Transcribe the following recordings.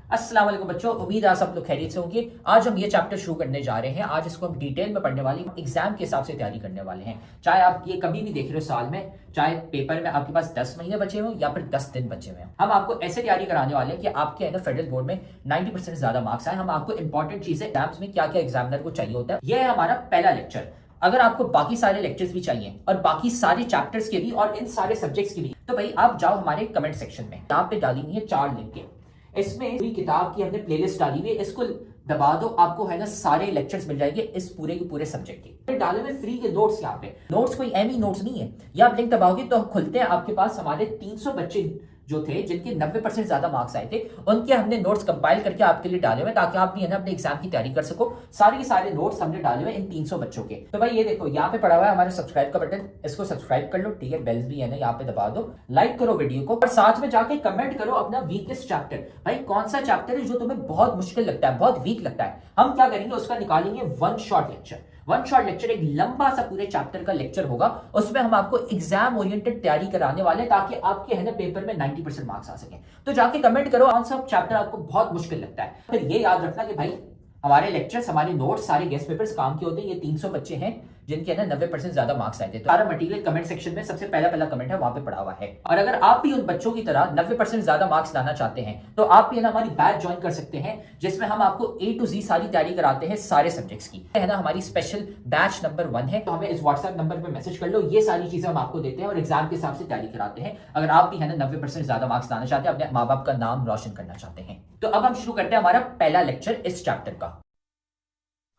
अस्सलाम वालेकुम बच्चों, उम्मीद है आप सब लोग खैरियत से होंगे। आज हम ये चैप्टर शुरू करने जा रहे हैं। आज इसको हम डिटेल में पढ़ने वाले हैं, एग्जाम के हिसाब से तैयारी करने वाले हैं। चाहे आप ये कभी भी देख रहे हो साल में, चाहे पेपर में आपके पास 10 महीने बचे हो या फिर 10 दिन बचे हुए हैं, हम आपको ऐसे तैयारी कराने वाले हैं कि आपके है ना फेडरल बोर्ड में 90% से ज्यादा मार्क्स आए। हम आपको इंपॉर्टेंट चीजें एग्जाम्स में क्या क्या एग्जामिनर को चाहिए होता है, यह है हमारा पहला लेक्चर। अगर आपको बाकी सारे लेक्चर्स भी चाहिए और बाकी सारे चैप्टर्स के भी और इन सारे सब्जेक्ट्स के भी, तो भाई आप जाओ हमारे कमेंट सेक्शन में, यहाँ पे डाली हुई है 4 लिंक। इसमें पूरी किताब की हमने प्लेलिस्ट डाली हुई है, इसको दबा दो, आपको है ना सारे लेक्चर्स मिल जाएंगे इस पूरे के पूरे सब्जेक्ट के। डाले हुए फ्री के नोट्स, यहाँ पे नोट्स कोई एमी नोट्स नहीं है, ये आप लिंक दबाओगे तो खुलते हैं आपके पास। हमारे 300 बच्चे जो थे जिनके 90% ज्यादा मार्क्स आए थे, उनके हमने नोट्स कंपाइल करके आपके लिए डाले हुए ताकि आप भी है ना अपने एग्जाम की तैयारी कर सको। सारे के सारे नोट्स हमने डाले हुए इन 300 बच्चों के। तो भाई ये देखो यहाँ पे पड़ा हुआ है हमारे सब्सक्राइब का बटन, इसको सब्सक्राइब कर लो, ठीक है। बेल्स भी है ना यहाँ पे दबा दो, लाइक करो वीडियो को और साथ में जाके कमेंट करो अपना वीकेस्ट चैप्टर। भाई कौन सा चैप्टर है जो तुम्हें बहुत मुश्किल लगता है, बहुत वीक लगता है, हम क्या करेंगे उसका निकालेंगे one shot lecture. One shot lecture एक लंबा सा पूरे चैप्टर का लेक्चर होगा, उसमें हम आपको एग्जाम ओरिएंटेड तैयारी कराने वाले ताकि आपके है ना पेपर में 90% मार्क्स आ सके। तो जाके कमेंट करो कौन सा चैप्टर आपको बहुत मुश्किल लगता है। फिर ये याद रखना कि भाई हमारे लेक्चर्स, हमारे नोट्स, सारे गेस्ट पेपर्स काम के होते हैं। ये 300 बच्चे हैं जिनके ना 90% ज्यादा मार्क्स आए थे। तो सारा मटेरियल कमेंट सेक्शन में सबसे पहला कमेंट है वहां पे पड़ा हुआ है। और अगर आप भी उन बच्चों की तरह 90% ज्यादा मार्क्स लाना चाहते हैं तो आप भी ना हमारी बैच ज्वाइन कर सकते हैं, जिसमें हम आपको A to Z सारी तैयारी कराते हैं सारे सब्जेक्ट्स की, है ना। हमारी स्पेशल बैच नंबर 1 है, तो हमें इस व्हाट्सएप नंबर पे मैसेज कर लो। ये सारी चीजें हम आपको देते हैं और एग्जाम के हिसाब से तैयारी कराते हैं। अगर आप भी है ना 90% ज्यादा मार्क्स लाना चाहते हैं, अपने माँ बाप का नाम रोशन करना चाहते हैं। तो अब हम शुरू करते हैं हमारा पहला लेक्चर इस चैप्टर का।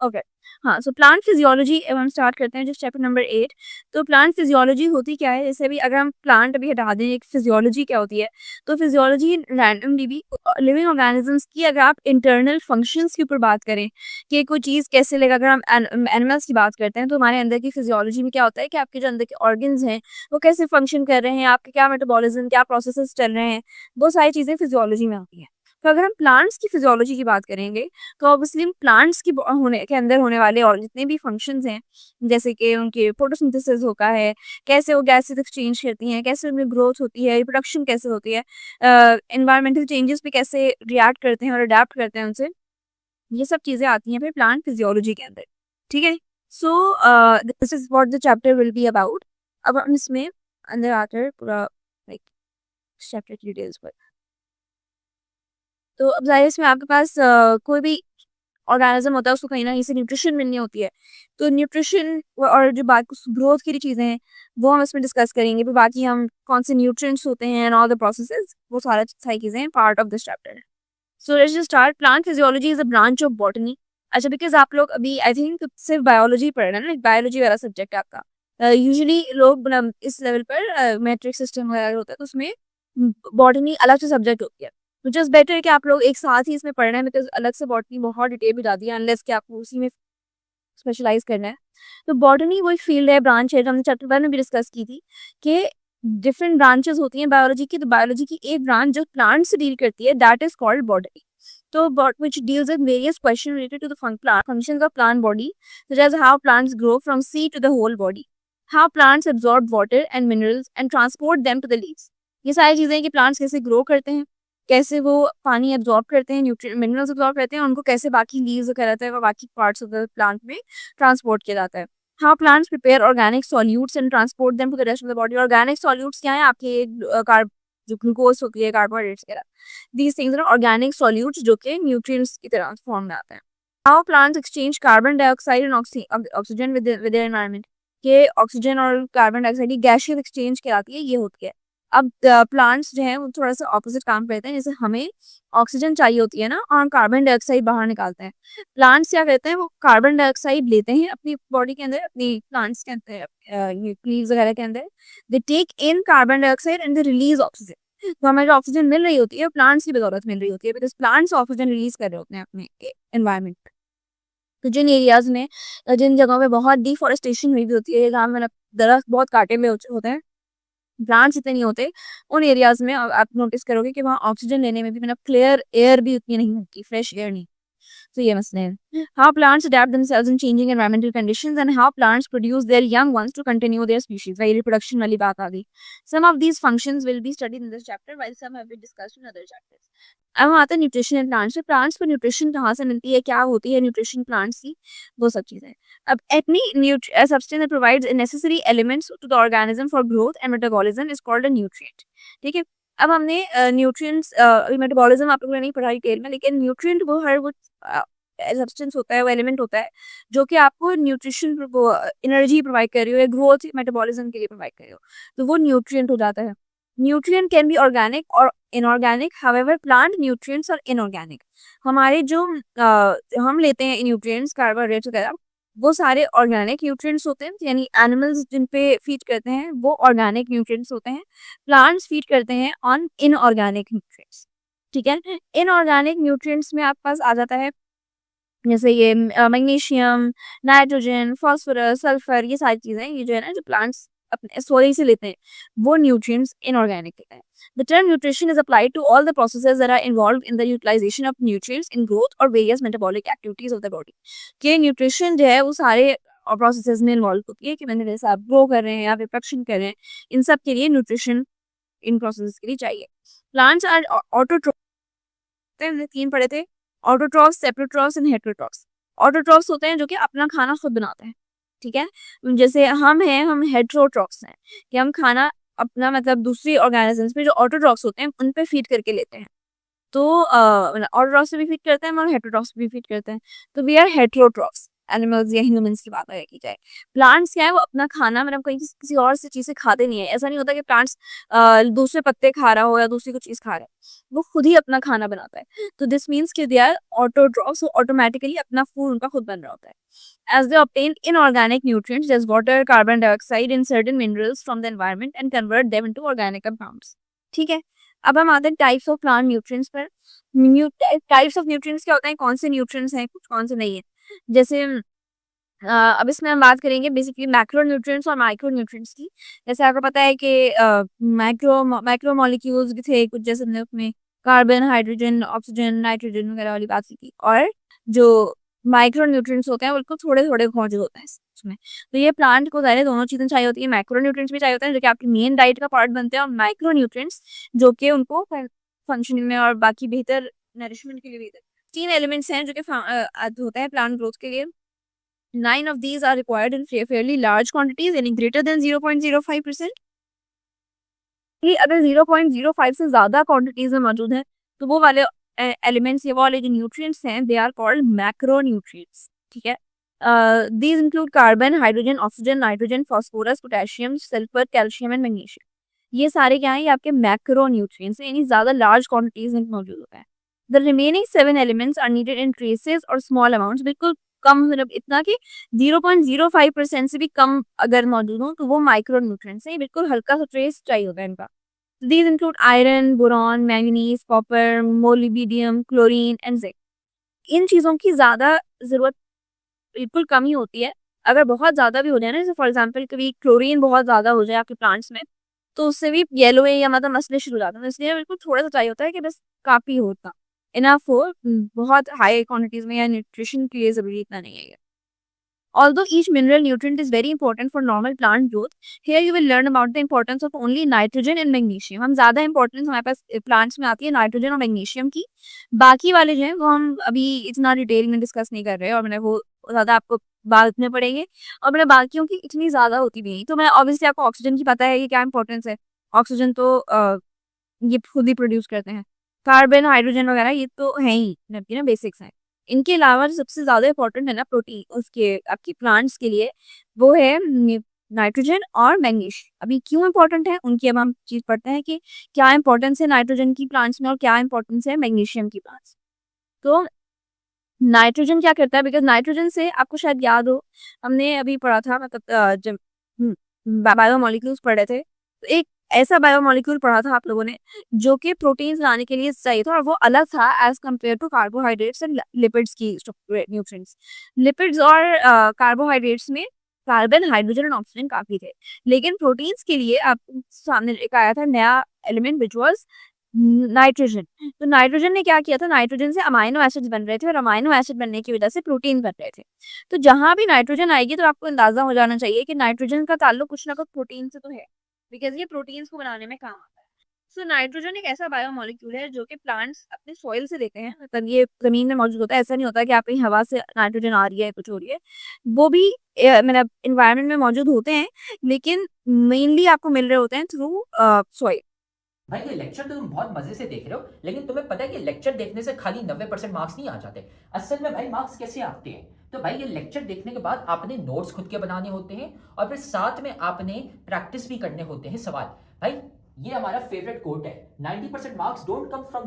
ओके हाँ, सो प्लांट फिजियोलॉजी अब हम स्टार्ट करते हैं, जो चैप्टर नंबर 8। तो प्लांट फिजियोलॉजी होती क्या है, जैसे भी अगर हम प्लांट अभी हटा दें, एक फिजियोलॉजी क्या होती है। तो फिजियोलॉजी रैंडमली भी लिविंग ऑर्गेनिजम्स की, अगर आप इंटरनल फंक्शंस के ऊपर बात करें कि कोई चीज़ कैसे लगा, अगर हम एनिमल्स की बात करते हैं तो हमारे अंदर की फिजियोलॉजी में क्या होता है कि आपके जो अंदर के ऑर्गन्स हैं वो कैसे फंक्शन कर रहे हैं, आपके क्या मेटाबॉलिज्म, क्या प्रोसेसेस चल रहे हैं, वो सारी चीज़ें फिजियोलॉजी में आती हैं। तो अगर हम प्लांट्स की फिजियोलॉजी की बात करेंगे तो ऑब्वियसली प्लांट्स की होने के अंदर होने वाले और जितने भी फंक्शंस हैं, जैसे कि उनके फोटोसिंथेसिस होता है, कैसे वो गैसेस एक्सचेंज करती हैं, कैसे उनमें ग्रोथ होती है, रिप्रोडक्शन कैसे होती है, एनवायरमेंटल चेंजेस पे कैसे रिएक्ट करते हैं और अडेप्ट करते हैं उनसे, ये सब चीज़ें आती हैं फिर प्लांट फिजियोलॉजी के अंदर। ठीक है, so this is what the chapter will be about. अब हम इसमें अंदर आकर पूरा लाइक चैप्टर की डिटेल्स पर, तो अब ज़ाहिर इसमें आपके पास कोई भी ऑर्गेनिज्म होता है, उसको कहीं ना कहीं से न्यूट्रिशन मिलनी होती है। तो न्यूट्रिशन और जो बाकी ग्रोथ की चीज़ें हैं वो हम इसमें डिस्कस करेंगे। फिर बाकी हम कौन से न्यूट्रिएंट्स होते हैं एंड ऑल द प्रोसेसेस, वो सारी चीज़ें part of this chapter. So let's just start. Plant physiology is a branch of botany. अच्छा, बिकॉज आप लोग अभी आई थिंक सिर्फ बायोलॉजी पढ़ रहे हैं ना, बायोलॉजी वाला सब्जेक्ट है आपका। यूजुअली लोग इस लेवल पर मैट्रिक सिस्टम वगैरह होता है तो उसमें बॉटनी अलग से सब्जेक्ट होती है। तो जस्ट बेटर है कि आप लोग एक साथ ही इसमें पढ़ रहे हैं, बिकॉज अलग से बॉटनी बहुत डिटेल में जाती है अनलेस कि आपको उसी में स्पेशलाइज करना है। तो बॉटनी वही फील्ड है, ब्रांच है, जो हमने चैप्टर 1 में भी डिस्कस की थी कि डिफरेंट ब्रांचेस होती हैं बायोलॉजी की। तो बायोलॉजी की एक ब्रांच जो प्लांट से डील करती है, दैट इज कॉल्ड बॉटनी। तो which deals with various questions related to the functions of plant body, such as how plants grow from seed to the whole body, how plants absorb water and minerals and transport them to the leaves। ये सारी चीज़ें कि plants कैसे grow करते हैं, कैसे वो पानी एब्जॉर्ब करते हैं, मिनरल्स एब्जॉर्ब करते हैं, उनको कैसे बाकी लीव्स वगैरह है और बाकी पार्ट्स ऑफ द प्लांट में ट्रांसपोर्ट किया जाता है। How plants prepare organic solutes and transport them to the rest of the body. Organic solutes क्या है, आपके जो ग्लूकोज होती है, कार्बोहाइड्रेट्स वगैरह, these things are organic solutes जो कि न्यूट्रिएंट्स की तरह फॉर्म में आते हैं। How plants exchange carbon dioxide and oxygen with their environment. के ऑक्सीजन और कार्बन डाइऑक्साइड की गैसियस एक्सचेंज कहलाती है, ये होती है। अब प्लांट्स जो है वो थोड़ा सा ऑपोजिट काम करते हैं, जैसे हमें ऑक्सीजन चाहिए होती है ना और कार्बन डाइऑक्साइड बाहर निकालते हैं। प्लांट्स क्या करते हैं, वो कार्बन डाइऑक्साइड लेते हैं अपनी बॉडी के अंदर, अपनी प्लांट्स के अंदर, लीव्स वगैरह के अंदर। They take in carbon dioxide and they release oxygen. तो हमें जो ऑक्सीजन मिल रही होती है प्लांट्स की बदौलत मिल रही होती है, बिकॉज प्लांट्स ऑक्सीजन रिलीज कर रहे होते हैं अपने एनवायरमेंट। तो जिन एरियाज में, जिन जगहों पे बहुत डिफॉरेस्टेशन हुई होती है, जहाँ मतलब दरख्त बहुत काटे हुए होते हैं, प्लांट्स इतने नहीं होते, उन एरियाज में आप नोटिस करोगे कि वहाँ ऑक्सीजन लेने में भी मतलब क्लियर एयर भी उतनी नहीं होती, फ्रेश एयर नहीं। तो ये मसले हैं। How plants adapt themselves in changing environmental conditions and how plants produce their young ones to continue their species. वही रिप्रोडक्शन वाली बात आ गई। Some of these functions will be studied in this chapter while some have been discussed in other chapters. अब हम आते हैं nutrition in plants पे। प्लांट्स को न्यूट्रिशन कहाँ से मिलती है, क्या होती है न्यूट्रिशन प्लांट्स की, वो सब चीज़ें। अब any substance that provides necessary elements to the organism for growth and metabolism is called a nutrient. ठीक है, अब हमने न्यूट्रिएंट्स मेटाबॉलिज्म आप लोगों ने नहीं पढ़ा डिटेल में, लेकिन न्यूट्रिएंट वो हर वो सब्सटेंस होता है, वो एलिमेंट होता है जो कि आपको न्यूट्रिशन वो एनर्जी प्रोवाइड कर रही हो या ग्रोथ मेटाबॉलिज्म के लिए प्रोवाइड कर रही हो, तो वो न्यूट्रिएंट हो जाता है। न्यूट्रिएंट कैन बी ऑर्गेनिक और इनऑर्गेनिक, हाउएवर प्लांट न्यूट्रिएंट्स और इनऑर्गेनिक। हमारे जो हम लेते हैं न्यूट्रिएंट्स कार्बोहाइड्रेट्स वगैरह, वो सारे ऑर्गेनिक न्यूट्रिएंट्स होते हैं, यानी एनिमल्स जिन पे फीड करते हैं वो ऑर्गेनिक न्यूट्रिएंट्स होते हैं। प्लांट्स फीड करते हैं ऑन इनऑर्गेनिक न्यूट्रिएंट्स। ठीक है, इनऑर्गेनिक न्यूट्रिएंट्स में आपके पास आ जाता है जैसे ये मैग्नीशियम, नाइट्रोजन, फास्फोरस, सल्फर, ये सारी चीजें, ये जो है ना जो प्लांट्स अपने सोइल से लेते हैं, वो न्यूट्रिएंट्स इनऑर्गेनिक होते हैं। The term nutrition is applied to all the processes that are involved in the utilization of nutrients in growth or various metabolic activities of the body। कि न्यूट्रिशन जो है वो सारे प्रोसेसेस में इन्वॉल्व होती है कि मैंने जैसे आप ग्रो कर रहे हैं या रिप्रोडक्शन कर रहे हैं, इन सब के लिए न्यूट्रिशन इन प्रोसेस के लिए चाहिए। प्लांट्स आर ऑटोट्रोफ, हमने 3 पढ़े थे, ऑटोट्रॉफ्स, सेप्रोट्रॉफ्स एंड हेटेरोट्रॉफ्स। ऑटोट्रॉफ्स होते हैं जो कि अपना खाना खुद बनाते हैं। ठीक है, जैसे हम हैं, हम हेटेरोट्रॉफ्स हैं कि हम खाना अपना मतलब दूसरी ऑर्गेनिजम्स पे जो ऑटोट्रॉफ्स होते हैं उन पे फीड करके लेते हैं। तो ऑटोट्रॉफ्स से भी फीड करते हैं और हेटेरोट्रॉफ्स भी फीड करते हैं। तो वी आर हेटेरोट्रॉफ्स, एनिमल्स या ह्यूमंस की बात अगर की जाए। प्लांट्स क्या है, वो अपना खाना मतलब कहीं किसी और से चीज़ से खाते नहीं है। ऐसा नहीं होता कि प्लांट्स दूसरे पत्ते खा रहा हो या दूसरी कुछ चीज़ खा रहा है, वो खुद ही अपना खाना बनाता है। तो दिस मीन्स कि दे आर ऑटोट्रॉफ्स, ऑटोमेटिकली अपना फूड उनका खुद बन रहा होता है। as they obtain inorganic nutrients as water, carbon dioxide and certain minerals from the environment and convert them into organic compounds। ठीक है, अब हम आते हैं टाइप्स ऑफ प्लांट न्यूट्रिएंट्स पर। टाइप्स ऑफ न्यूट्रिएंट्स क्या होता है, कौन से न्यूट्रिएंट्स हैं, कुछ कौन से नहीं है। जैसे अब इसमें हम बात करेंगे बेसिकली मैक्रो न्यूट्रिएंट्स और माइक्रो न्यूट्रिएंट्स की। जैसे आपको पता है कि माइक्रो मॉलिक्यूल्स भी थे कुछ, जैसे हमने उसमें कार्बन, हाइड्रोजन, ऑक्सीजन, नाइट्रोजन वगैरह वाली बात की थी। और जो माइक्रो न्यूट्रिएंट्स होते हैं बिल्कुल थोड़े थोड़े मौजूद होते हैं इसमें। तो ये प्लांट को ज़ाहिर है दोनों चीज़ें चाहिए होती है, माइक्रो न्यूट्रिएंट्स भी चाहिए होते हैं जो कि आपकी मेन डाइट का पार्ट बनते हैं, और माइक्रो न्यूट्रिएंट्स जो कि उनको फंक्शनिंग में और बाकी बेहतर नरिशमेंट के लिए बेहतर 3 एलिमेंट्स हैं जो कि होते हैं प्लांट ग्रोथ के लिए। 9 of these are required in fairly large quantities, यानी greater than 0.05%। कि अगर 0.05 से ज़्यादा क्वांटिटीज में मौजूद है तो वो वाले एलिमेंट्स या वो वाले जो न्यूट्रिएंट्स हैं they are called macronutrients. ठीक है, these include carbon, hydrogen, oxygen, nitrogen, phosphorus, potassium, sulphur, calcium and magnesium. ये सारे क्या हैं, ये आपके मैक्रो न्यूट्रिएंट्स हैं, यानी ज़्यादा लार्ज क्वांटिटीज में मौजूद होता है। The remaining 7 elements are needed in traces और स्मॉल अमाउंट्स, बिल्कुल कम, मतलब इतना कि 0.05% से भी कम अगर मौजूद हो तो वो माइक्रो न्यूट्रिएंट्स हैं, बिल्कुल हल्का सा ट्रेस चाहिए होता है इनका। These include iron, boron, manganese, copper, molybdenum, chlorine and zinc। इन चीज़ों की ज़्यादा ज़रूरत बिल्कुल कम ही होती है। अगर बहुत ज़्यादा भी हो जाए ना, जैसे फॉर एग्जांपल कभी क्लोरीन बहुत ज़्यादा हो जाए आपके प्लांट्स में, तो उससे भी येलो या मतलब मसले शुरू हो जाते हैं। इसलिए बिल्कुल थोड़ा सा चाहिए होता है कि बस काफ़ी होता इनफ हो, बहुत हाई क्वांटिटीज़ में या न्यूट्रिशन के लिए ज़रूरी इतना नहीं है ये। Although each mineral nutrient is very important for normal plant growth, here you will learn about the importance of only nitrogen and magnesium। हम ज़्यादा importance हमारे पास प्लांट्स में आती है नाइट्रोजन और मैग्नीशियम की, बाकी वाले जो हैं वो हम अभी इतना डिटेल में डिस्कस नहीं कर रहे, और मैंने वो ज़्यादा आपको बाद में पड़ेंगे, और मैंने बाकियों की इतनी ज़्यादा होती भी नहीं। तो मैं ऑब्वियसली आपको ऑक्सीजन की पता है ये क्या इंपॉर्टेंस है, ऑक्सीजन तो ये खुद ही प्रोड्यूस करते हैं। कार्बन, हाइड्रोजन वगैरह ये तो है ही, जबकि ना बेसिक्स हैं। इनके अलावा जो सबसे ज़्यादा इंपॉर्टेंट है ना प्रोटीन उसके आपकी प्लांट्स के लिए, वो है नाइट्रोजन और मैग्नीशियम। अभी क्यों इंपॉर्टेंट है उनकी अब हम चीज़ पढ़ते हैं कि क्या इंपॉर्टेंस है नाइट्रोजन की प्लांट्स में और क्या इंपॉर्टेंस है मैग्नीशियम की प्लांट्स। तो नाइट्रोजन क्या करता है, बिकॉज नाइट्रोजन से आपको शायद याद हो, हमने अभी पढ़ा था, मतलब जब बायोमोलिक्यूल्स पढ़े थे, तो एक ऐसा बायोमोलिक्यूल पढ़ा था आप लोगों ने जो कि प्रोटीन्स बनाने के लिए चाहिए था, और वो अलग था as compare to carbohydrates and lipids की न्यूट्रिएंट्स। लिपिड्स और कार्बोहाइड्रेट्स में कार्बन, हाइड्रोजन और ऑक्सीजन काफी थे, लेकिन प्रोटीन्स के लिए आप सामने एक आया था नया एलिमेंट विच वाज नाइट्रोजन। तो नाइट्रोजन ने क्या किया था, नाइट्रोजन से अमाइनो एसिड्स बन रहे थे, और अमाइनो एसिड बनने की वजह से प्रोटीन बन रहे थे। तो जहां भी नाइट्रोजन आएगी तो आपको अंदाजा हो जाना चाहिए कि नाइट्रोजन का ताल्लुक कुछ ना कुछ प्रोटीन से तो है, बिकॉज ये प्रोटीन्स को बनाने में काम आता है। सो नाइट्रोजन एक ऐसा बायोमोलिक्यूल है जो कि प्लांट्स अपने सॉइल से लेते हैं, मतलब ये जमीन में मौजूद होता है। ऐसा नहीं होता कि आप कहीं हवा से नाइट्रोजन आ रही है कुछ हो रही है, वो भी मतलब इन्वायरमेंट में मौजूद होते हैं, लेकिन मेनली आपको मिल रहे होते हैं थ्रू सॉइल। भाई ये लेक्चर तो तुम बहुत मजे से देख रहे हो, लेकिन तुम्हें पता है कि लेक्चर देखने से खाली 90% मार्क्स नहीं आ जाते। असल में भाई मार्क्स कैसे आते हैं, तो भाई ये लेक्चर देखने के बाद आपने नोट्स खुद के बनाने होते हैं और फिर साथ में आपने प्रैक्टिस भी करने होते हैं सवाल। भाई ये हमारा फेवरेट कोट है, 90% marks don't come from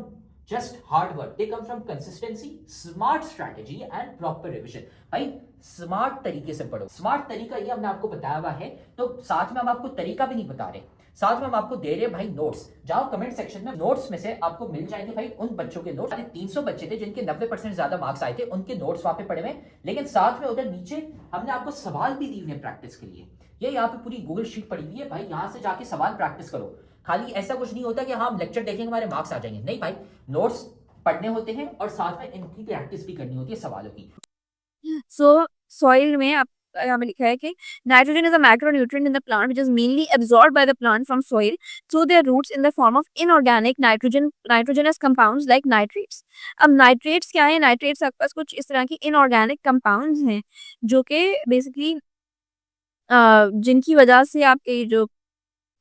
just hard work, they come from consistency, smart strategy and proper revision. भाई स्मार्ट तरीके से पढ़ो, स्मार्ट तरीका ये हमने आपको बताया हुआ है, तो साथ में हम आपको तरीका भी नहीं बता रहे, साथ में हम आपको दे रहे हैं भाई नोट्स। जाओ कमेंट सेक्शन में, नोट्स में से आपको मिल जाएंगे भाई उन बच्चों के नोट्स, 300 बच्चे थे जिनके 90% ज्यादा मार्क्स आए थे, उनके नोट्स वहां पे पड़े हुए, लेकिन साथ में उधर नीचे हमने आपको सवाल भी दिए हुए प्रैक्टिस के लिए। ये यहाँ पे पूरी गूगल शीट पड़ी हुई है भाई, यहाँ से जाके सवाल प्रैक्टिस करो। खाली ऐसा कुछ नहीं होता कि हाँ हम लेक्चर देखेंगे हमारे मार्क्स आ जाएंगे, नहीं भाई, नोट्स पढ़ने होते हैं और साथ में इनकी प्रैक्टिस भी करनी होती है सवालों की। सो सॉइल में आप यहाँ पे लिखा है कि nitrogen is a macronutrient in the plant which is mainly absorbed by the plant from soil through their roots in the form of inorganic nitrogenous compounds like nitrates. अब नाइट्रेट्स क्या है? नाइट्रेट्स आपके पास कुछ इस तरह की इनऑर्गेनिक कंपाउंड्स हैं जो कि बेसिकली जिनकी वजह से आपके जो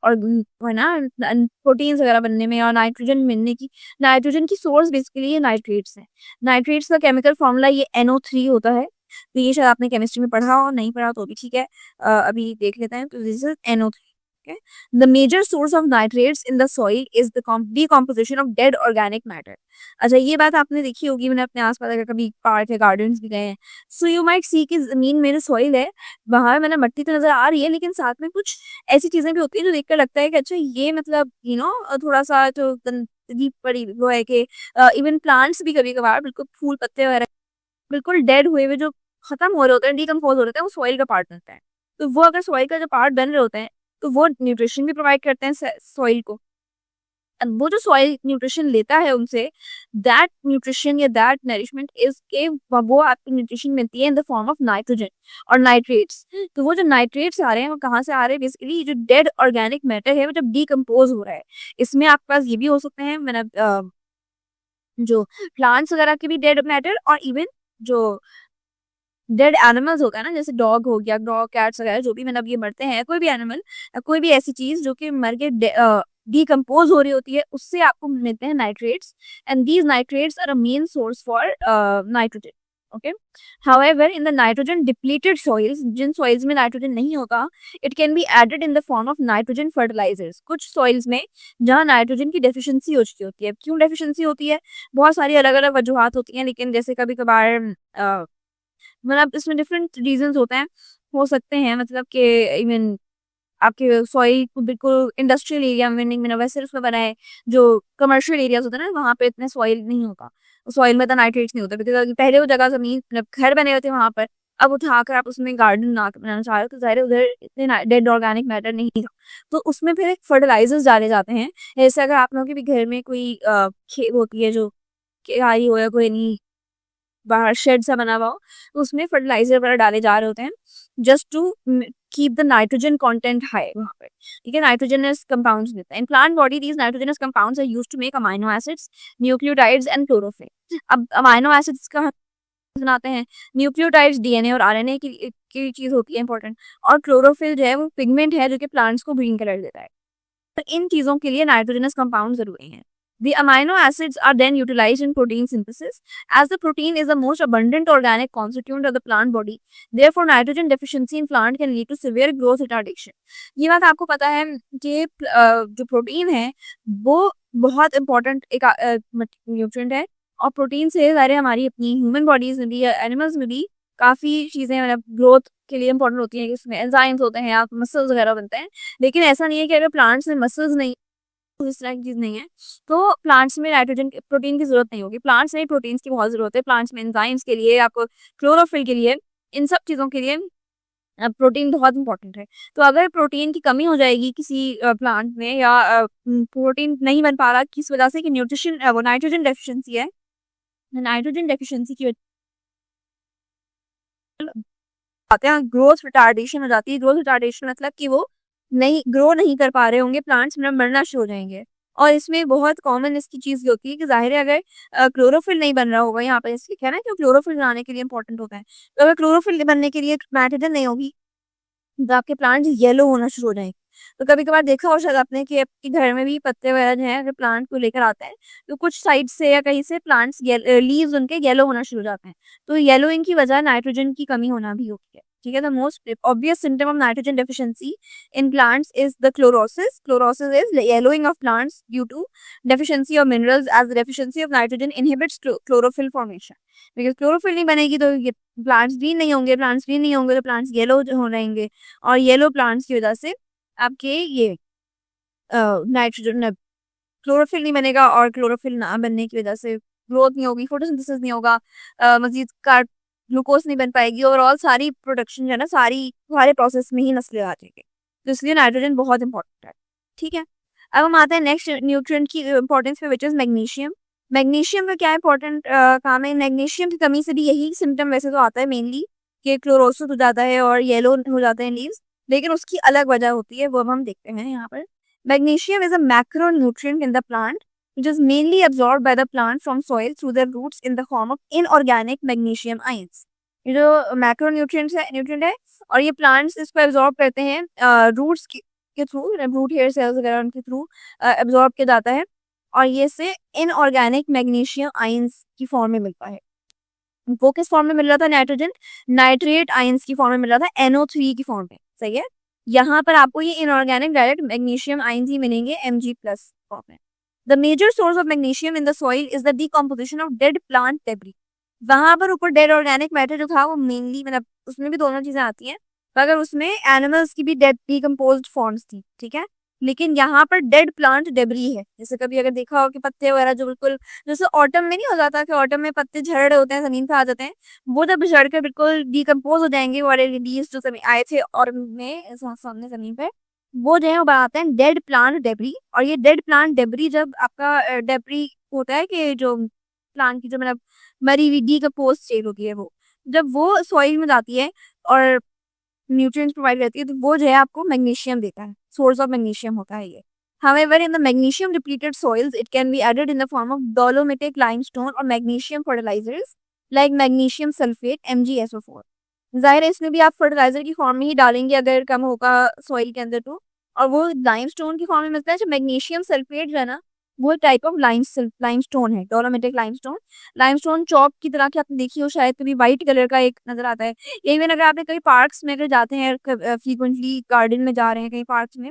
और है ना प्रोटीन्स वगैरह बनने में और नाइट्रोजन मिलने की, नाइट्रोजन की सोर्स बेसिकली ये नाइट्रेट्स हैं। नाइट्रेट्स का केमिकल फॉर्मूला ये NO3 होता है। तो ये शायद आपने केमिस्ट्री में पढ़ा हो, नहीं पढ़ा तो भी ठीक है, अभी देख लेते हैं। तो this is NO3। Okay. The major source of nitrates in the soil is the decomposition of dead organic matter. अच्छा ये बात आपने देखी होगी, मैंने अपने आसपास अगर कभी पार्क या गार्डन्स भी गए हैं, सो यू माइट सी कि जमीन में जो सॉइल है वहां मैंने मिट्टी तो नजर आ रही है, लेकिन साथ में कुछ ऐसी चीजें भी होती है जो देखकर लगता है कि अच्छा ये मतलब थोड़ा सा जो गंदगी पड़ी वो है कि इवन प्लांट्स भी कभी कभार बिल्कुल फूल पत्ते वगैरह बिल्कुल डेड हुए हुए जो खत्म हो रहे होते हैं, डिकम्पोज हो रहे होते हैं, वो सॉइल का पार्ट बनता है। तो वो अगर सॉइल का जो पार्ट बन रहे होते हैं तो वो न्यूट्रिशन भी प्रोवाइड करते हैं सॉइल को। वो जो सॉइल न्यूट्रिशन लेता है उनसे, दैट न्यूट्रिशन या दैट नरिशमेंट इज के वो आपको न्यूट्रिशन मिलती है इन द फॉर्म ऑफ नाइट्रोजन और नाइट्रेट्स। तो वो जो नाइट्रेट्स आ रहे हैं वो कहाँ से आ रहे हैं? बेसिकली जो डेड ऑर्गेनिक मैटर है वो जब डिकम्पोज हो रहा है, इसमें आपके पास ये भी हो सकते हैं मैंने जो प्लांट्स वगैरह के भी डेड मैटर, और इवन जो डेड एनिमल्स होता है ना, जैसे डॉग हो गया, डॉग कैट्स वगैरह जो भी मतलब ये मरते हैं, कोई भी एनिमल, कोई भी ऐसी चीज जो कि मर के डिकम्पोज हो रही होती है, उससे आपको मिलते हैं nitrates. And these nitrates are a main source for nitrogen. Okay, however in the nitrogen depleted soils, जिन सॉइल्स में नाइट्रोजन नहीं होता, it can be added in the form of nitrogen fertilisers. कुछ सॉइल्स में जहाँ नाइट्रोजन की deficiency हो चुकी होती है, क्यों डेफिशिएंसी होती है? बहुत सारी अलग अलग वजूहत होती हैं, लेकिन जैसे कभी कभार मतलब इसमें डिफरेंट रीजंस होते हैं, हो सकते हैं मतलब कि इवन आपके सॉइल को बिल्कुल इंडस्ट्रियल एरिया में नहीं बना, वैसे उसमें बना है जो कमर्शियल एरियाज होते हैं ना, वहाँ पे इतने सॉइल नहीं होता, सॉइल में तो नाइट्रेट्स नहीं होता, बिकॉज पहले वो जगह जमीन मतलब घर बने हुए थे वहाँ पर, अब उठाकर आप उसमें गार्डन ना बनाना चाह रहे हो तो जाहिर है उधर इतने डेड ऑर्गेनिक मैटर नहीं था, तो उसमें फिर फर्टिलाइजर्स डाले जाते हैं। जैसे अगर आप लोगों के भी घर में कोई खेत होती है जो क्यारी हो या कोई नहीं बाहर शेड सा बना हुआ हो, तो उसमें फर्टिलाइजर वगैरह डाले जा रहे होते हैं just to keep the nitrogen content high वहाँ पर। ठीक है, नाइट्रोजनस कंपाउंड्स देता है। In plant body these nitrogenous compounds are used to make amino acids, nucleotides and chlorophyll. अब अमाइनो एसिड्स का बनाते हैं, न्यूक्लियोटाइड्स DNA और RNA की चीज होती है इंपॉर्टेंट, और क्लोरोफिल जो है वो पिगमेंट है जो कि प्लांट्स को ग्रीन कलर देता है। तो इन चीजों के लिए नाइट्रोजनस कंपाउंड जरूरी हैं। The amino acids are then utilized in protein synthesis. As the protein is the most abundant organic constituent of the plant body, therefore nitrogen deficiency in plant can lead to severe growth retardation. ये बात आपको पता है कि जो protein है वो बहुत इंपॉर्टेंट एक न्यूट्रिएंट है, और प्रोटीन से ज़ाहिर हमारी अपनी ह्यूमन बॉडीज में भी या एनिमल्स में भी काफ़ी चीज़ें मतलब ग्रोथ के लिए इंपॉर्टेंट होती हैं, इसमें एंजाइम्स होते हैं या मसल्स वगैरह बनते हैं। लेकिन ऐसा नहीं है कि अगर प्लांट्स में मसल्स नहीं, इस तरह की चीज नहीं है, तो प्लांट्स में नाइट्रोजन प्रोटीन की जरूरत नहीं होगी। प्लांट्स में प्रोटीन्स की बहुत जरूरत है, प्लांट्स में एंजाइम्स के लिए, आपको क्लोरोफिल के लिए, इन सब चीजों के लिए प्रोटीन बहुत इंपॉर्टेंट है। तो अगर प्रोटीन की कमी हो जाएगी किसी प्लांट में, या प्रोटीन नहीं बन पा रहा किस वजह से, कि न्यूट्रिशन वो नाइट्रोजन डेफिशिएंसी है, नाइट्रोजन डेफिशिएंसी की आते हैं ग्रोथ रिटार्डेशन हो जाती है। ग्रोथ रिटार्डेशन मतलब कि वो नहीं ग्रो नहीं कर पा रहे होंगे प्लांट्स, मतलब मरना शुरू हो जाएंगे। और इसमें बहुत कॉमन इसकी चीज़ ये होती है कि ज़ाहिर है अगर क्लोरोफिल नहीं बन रहा होगा, यहाँ पे इसलिए लिखा है ना कि क्लोरोफिल बनाने के लिए इंपॉर्टेंट होता है। तो अगर क्लोरोफिल बनने के लिए नाइट्रोजन नहीं होगी, तो आपके प्लांट्स येलो होना शुरू हो जाएंगे। तो कभी-कभार देखा हो शायद आपने कि आपके घर में भी पत्ते वगैरह जो हैं अगर प्लांट को लेकर आते हैं, तो कुछ साइड से या कहीं से प्लांट्स लीव्स उनके येलो होना शुरू हो जाते हैं। तो येलोइंग की वजह नाइट्रोजन की कमी होना भी होती है। ठीक है? The most obvious symptom of nitrogen deficiency in plants is the chlorosis. Chlorosis is the yellowing of plants due to deficiency of minerals, as the deficiency of nitrogen inhibits chlorophyll formation. Because chlorophyll नहीं बनेगी तो ये plants green नहीं होंगे, plants green नहीं होंगे तो plants yellow हो रहेंगे, और yellow plants की वजह से आपके ये नाइट्रोजन क्लोरोफिल नहीं बनेगा, और क्लोरोफिल ना बनने की वजह से ग्रोथ नहीं होगी, फोटोसिंथेसिस नहीं होगा, मजीद कार्ब ग्लूकोज नहीं बन पाएगी, ओवरऑल सारी प्रोडक्शन जो है ना सारे प्रोसेस में ही नस्लें आ जाएंगे। तो इसलिए नाइट्रोजन बहुत इंपॉर्टेंट है। ठीक है, अब हम आते हैं नेक्स्ट न्यूट्रिएंट की इंपॉर्टेंस पे, विच इज मैग्नीशियम। मैग्नीशियम का क्या इंपॉर्टेंट काम है? मैग्नीशियम की कमी से भी यही सिम्टम वैसे तो आता है मेनली, कि क्लोरोसिस हो जाता है और येलो हो जाते हैं लीव्स, लेकिन उसकी अलग वजह होती है, वो अब हम देखते हैं यहाँ पर। Magnesium is a macronutrient in the plant which is mainly absorbed by the plant from soil through their roots in the form of inorganic magnesium ions. ये जो मैक्रोन्यूट्रिएंट्स है न्यूट्रिएंट है, और ये प्लांट्स इसको एब्जॉर्ब करते हैं रूट्स के थ्रू, रूट हेयर सेल्स वगैरह उनके थ्रू एब्जॉर्ब किया जाता है, और ये से इनऑर्गेनिक मैग्नीशियम आयंस की फॉर्म में मिलता है। वो किस फॉर्म में मिल रहा था? नाइट्रोजन नाइट्रेट आयंस की फॉर्म में मिल रहा था, NO3 की फॉर्म में। सही है, यहाँ पर आपको ये इनऑर्गेनिक डायरेक्ट मैग्नीशियम आयंस ही मिलेंगे Mg+ फॉर्म में। The major source of magnesium in the soil is the decomposition of dead plant debris. वहां पर ऊपर डेड ऑर्गेनिक मैटर जो था वो मेनली, मतलब उसमें भी दोनों चीजें आती हैं, मगर उसमें एनिमल्स की भी डेड डिकम्पोज्ड फॉर्म्स थी। ठीक है, लेकिन यहाँ पर डेड प्लांट डेब्री है। जैसे कभी अगर देखा हो कि पत्ते वगैरह जो बिल्कुल, जैसे ऑटम में नहीं हो जाता कि ऑटम में पत्ते झड़ रहे होते हैं, जमीन पे आ जाते हैं, वो जब झड़ कर बिल्कुल डिकम्पोज हो जाएंगे, वाले लीव्स जो आए थे और में सामने जमीन पे, वो जो है वो बनाते हैं डेड प्लांट डेब्री। और ये डेड प्लांट डेब्री जब आपका डेब्री होता है कि जो प्लांट की जो मतलब मरी हुई डिकम्पोज स्टेट होती है, वो जब वो सॉइल में जाती है और न्यूट्रिएंट्स प्रोवाइड करती है, तो वो जो है आपको मैग्नीशियम देता है, सोर्स ऑफ मैग्नीशियम होता है ये। However, in the magnesium depleted soils, it can be added in the form of dolomitic limestone or magnesium fertilizers like magnesium sulfate MgSO4। जाहिर है इसमें भी आप फर्टिलाइजर की फॉर्म में ही डालेंगे अगर कम होगा सॉइल के अंदर तो, और वो लाइमस्टोन की फॉर्म में मिलता है। जो मैग्नीशियम सल्फेट जो है ना, वो टाइप ऑफ लाइमस्टोन है, डोलोमिटिक लाइमस्टोन। लाइमस्टोन चौक की तरह की आपने देखी हो शायद, कभी व्हाइट कलर का एक नजर आता है। इवन अगर आपने कहीं पार्क्स में अगर जाते हैं, फ्रीक्वेंटली गार्डन में जा रहे हैं कहीं पार्क्स में,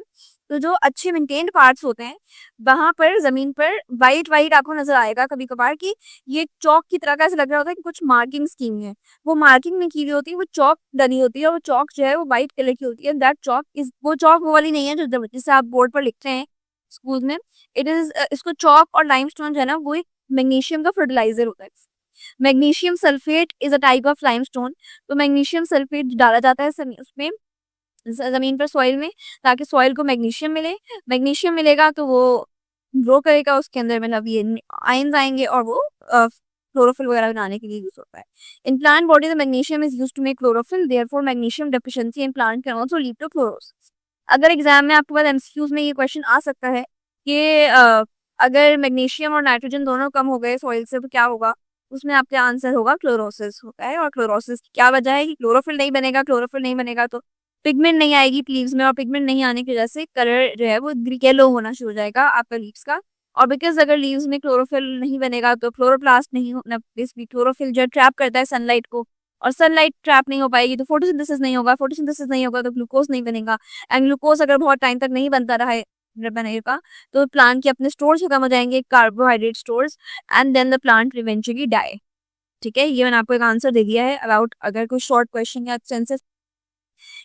तो जो अच्छे मेंटेन्ड पार्क्स होते हैं वहां पर जमीन पर व्हाइट व्हाइट आपको नजर आएगा कभी कभार, कि ये चौक की तरह का ऐसा लग रहा होता है कि कुछ मार्किंग स्कीम है। वो मार्किंग नहीं की हुई होती, वो चौक डली होती है, और वो चौक जो है वो व्हाइट कलर की होती है। दैट चौक इज, वो चौक वो वाली नहीं है जो जिससे आप बोर्ड पर लिखते हैं स्कूल में। इट इज, इसको चौक और लाइमस्टोन जो है ना, वो एक मैग्नीशियम का फर्टिलाइजर होता है। Magnesium sulphate is a type of limestone. तो मैग्नीशियम सल्फेट डाला जाता है उसमें जमीन पर, सॉइल में, ताकि सॉइल को मैग्नीशियम मिले। मैग्नीशियम मिलेगा तो वो ग्रो करेगा, उसके अंदर मतलब ये आयंस आएंगे, और वो क्लोरोफिल वगैरह बनाने के लिए यूज होता है। In plant body the magnesium is used to make chlorophyll, therefore magnesium deficiency in plant can also lead to chlorosis. अगर एग्जाम में आपके पास एमसीक्यूज में ये क्वेश्चन आ सकता है कि अगर मैग्नीशियम और नाइट्रोजन दोनों कम हो गए सॉइल से तो क्या होगा, उसमें आपका आंसर होगा क्लोरोसिस होता है। और क्लोरोसिस की क्या वजह है कि क्लोरोफिल नहीं बनेगा, क्लोरोफिल नहीं बनेगा तो पिगमेंट नहीं आएगी लीव्स में, और पिगमेंट नहीं आने की वजह से कलर जो है वो येलो होना शुरू हो जाएगा आपका लीव्स का। और बिकॉज अगर लीव्स में क्लोरोफिल नहीं बनेगा तो क्लोरोप्लास्ट नहीं होना, बेसिकली क्लोरोफिल जो ट्रैप करता है सनलाइट को, और सनलाइट ट्रैप नहीं हो पाएगी तो फोटोसिंथेसिस नहीं होगा, फोटोसिंथेसिस नहीं होगा तो ग्लूकोज नहीं बनेगा, एंड ग्लूकोज अगर बहुत टाइम तक नहीं बनता रहा है बनेगा तो प्लांट के अपने स्टोर्स खत्म हो जाएंगे, carbohydrate stores, and then the plant eventually die. ठीक है, ये मैंने आपको एक आंसर दे दिया है अबाउट, अगर कोई शॉर्ट क्वेश्चन या सेंसेस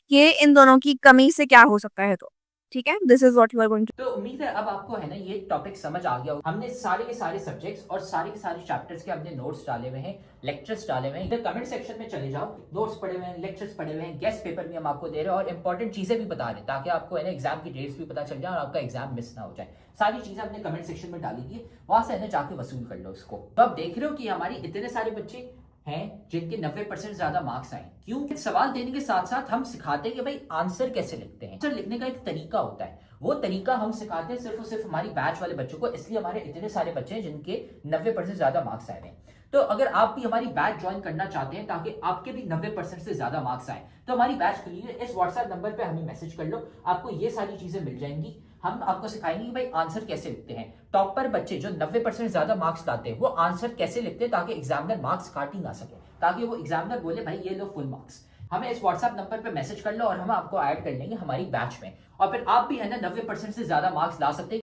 कि इन दोनों की कमी से क्या हो सकता है तो। ठीक है, this is what you are going तो उम्मीद है अब आपको है ना ये टॉपिक समझ आ गया होगा। हमने सारे के सारे सब्जेक्ट्स और सारे के सारे चैप्टर्स के अपने नोट्स डाले हुए हैं, लेक्चर्स डाले हुए हैं। इधर कमेंट सेक्शन में चले जाओ, नोट्स पढ़े हुए हैं, लेक्चर्स पढ़े हुए हैं, गेस्ट पेपर भी हम आपको दे रहे हैं और इंपॉर्टेंट चीजें भी बता रहे हैं, ताकि आपको है ना एग्जाम की डेट्स भी पता चल जाए और आपका एग्जाम मिस ना हो जाए। सारी चीजें हमने कमेंट सेक्शन में डाली थी, वहां से है ना जाके वसूल कर लो इसको। तो आप देख रहे हो कि हमारी इतने सारे बच्चे हैं जिनके 90% ज्यादा मार्क्स आए। क्यों? सवाल देने के साथ साथ हम सिखाते हैं कि भाई आंसर कैसे लिखते हैं। आंसर लिखने का एक तरीका होता है, वो तरीका हम सिखाते हैं सिर्फ और सिर्फ हमारी बैच वाले बच्चों को, इसलिए हमारे इतने सारे बच्चे हैं जिनके 90% ज्यादा मार्क्स आए हैं। तो अगर आप भी हमारी बैच ज्वाइन करना चाहते हैं ताकि आपके भी 90% से ज्यादा मार्क्स आए, तो हमारी बैच के लिए इस व्हाट्सएप नंबर पे हमें मैसेज कर लो, आपको ये सारी चीजें मिल जाएंगी। हम आपको सिखाएंगे कि भाई आंसर कैसे लिखते हैं। टॉपर बच्चे जो 90% ज्यादा मार्क्स लाते हैं वो आंसर कैसे लिखते हैं ताकि एग्जामिनर मार्क्स काट ही ना सके, ताकि वो एग्जामिनर बोले भाई ये लो फुल मार्क्स। हमें इस व्हाट्सएप नंबर पे मैसेज कर लो और हम आपको ऐड कर लेंगे हमारी बैच में, और फिर आप भी है ना 90% से ज्यादा मार्क्स ला सकते हैं।